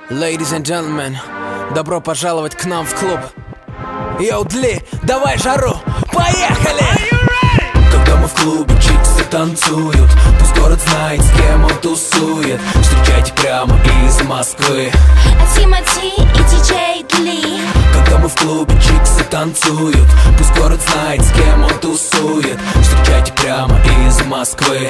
Ladies and gentlemen, добро пожаловать к нам в клуб. Йоу, Дли, давай жару, поехали! Когда мы в клубе, чиксы танцуют, пусть город знает, с кем он тусует. Встречайте прямо из Москвы Тимати и диджей Дли. Когда мы в клубе, чиксы танцуют, пусть город знает, с кем он тусует. Встречайте прямо из Москвы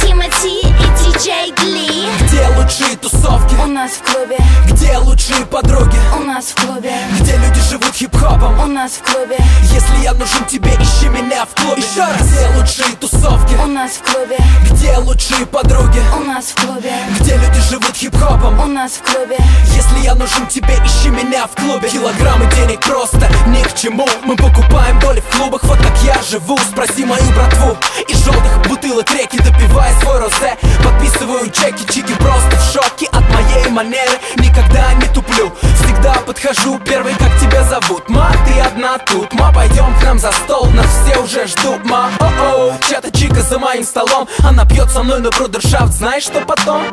Тимати и диджей Дли. Где лучшие тусовки? У нас в клубе. Где лучшие подруги? У нас в клубе. Где люди живут хип-хопом? У нас в клубе. Если я нужен тебе, ищи меня в клубе. Еще раз. Где лучшие тусовки? У нас в клубе. Где лучшие подруги? У нас в клубе. Где люди живут хип-хопом? У нас в клубе. Если я нужен тебе, ищи меня в клубе. Килограммы денег просто ни к чему. Мы покупаем доли в клубах, вот как я живу. Спроси мою братву. Из желтых бутылок реки, допивая свой розе, подписываю чеки, чики просто в шоке от моей манеры. Никогда не туплю, всегда подхожу первый. Как тебя зовут? Ма, ты одна тут. Ма, пойдем к нам за стол, нас все уже ждут. Ма, о-о, чья-то чика за моим столом. Она пьет со мной на брудершафт, знаешь, что потом?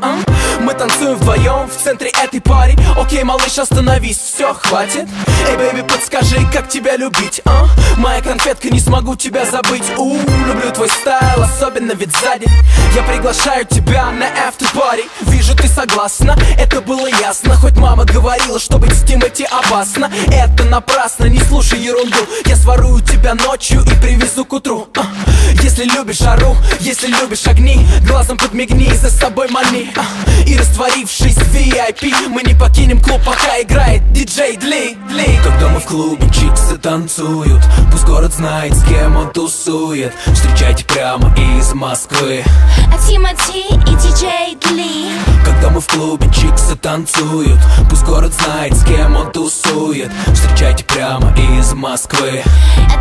Мы танцуем вдвоем в центре этой пари. Окей, малыш, остановись, все, хватит. Эй, бэйби, подскажи, как тебя любить, а? Моя конфетка, не смогу тебя забыть. Люблю твой стайл, особенно ведь сзади. Я приглашаю тебя на after-party. Вижу, ты согласна, это было ясно. Хоть мама говорила, что быть с Тимати опасно. Это напрасно, не слушай ерунду. Я сворую тебя ночью и привезу к утру. Если любишь жару, если любишь огни, глазом подмигни, за собой мани. И растворившись в VIP, мы не покинем клуб, пока играет диджей Дли. Когда мы в клубе, чиксы танцуют, пусть город знает, с кем он тусует. Встречайте прямо из Москвы Тимати и диджей Дли. Когда мы в клубе, чиксы танцуют, пусть город знает, с кем он тусует. Встречайте прямо из Москвы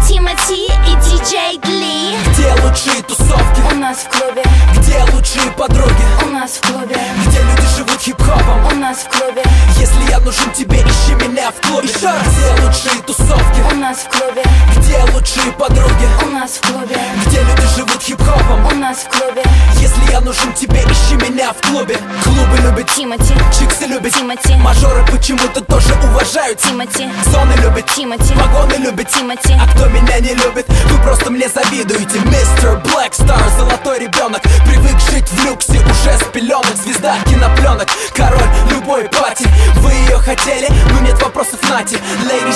Тимати и диджей Дли. Где лучшие тусовки? У нас в клубе. Где лучшие подруги? У нас в клубе. Где люди живут хип-хопом? У нас в клубе. Если я нужен тебе, ищи меня в клубе. Еще раз. Где лучшие тусовки? У нас в клубе. Где лучшие подруги? У нас в клубе. Где люди живут хип-хопом? У нас в клубе. Если я нужен тебе, ищи меня в клубе. Клубы любят Тимати. чиксы любят Тимати. мажоры почему-то тоже уважают Тимати. Зоны любят Тимати. вагоны любят Тимати. А кто меня не любит, вы просто мне завидуете. Мистер Блэк Стар, золотой ребенок, привык жить в люксе уже с пеленок. Звезда кинопленок, король любой пати. Вы ее хотели, но нет вопросов, нате. Lady,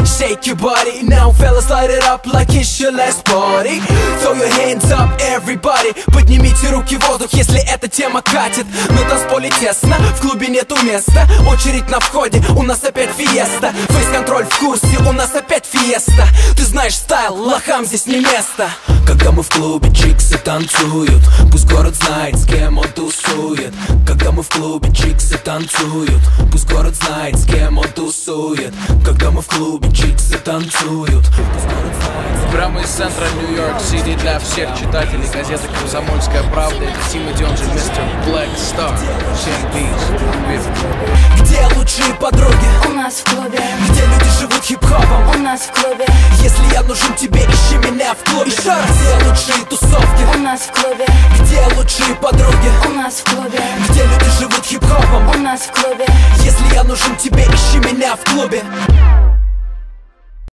shake your body. Now fellas, light it up like it's your last party. Throw your hands up, everybody. Поднимите руки в воздух, если эта тема катит. На танцполе тесно, в клубе нету места. Очередь на входе, у нас опять фиеста. Фейс-контроль в курсе, у нас опять фиеста. Ты знаешь стайл, лохам здесь не место. Когда мы в клубе, чиксы танцуют, пусть город знает, с кем он тусует. Когда мы в клубе, чиксы танцуют, пусть город знает, с кем он тусует. Когда мы в клубе, чиксы танцуют, пусть город знает. Прямо из центра Нью-Йорк-Сити для всех читателей газеты «Комсомольская правда». Это Тимати, он же мистер Блэк Стар. Всем пиз. Где лучшие подруги? У нас в клубе. Где люди живут хип-хопом? У нас в клубе. Если я нужен тебе, ищи меня в клубе. Еще раз. Где лучшие тусовки? У нас в клубе. Где лучшие подруги? У нас в клубе. Где люди живут хип-хопом? У нас в клубе. Если я нужен тебе, ищи меня в клубе.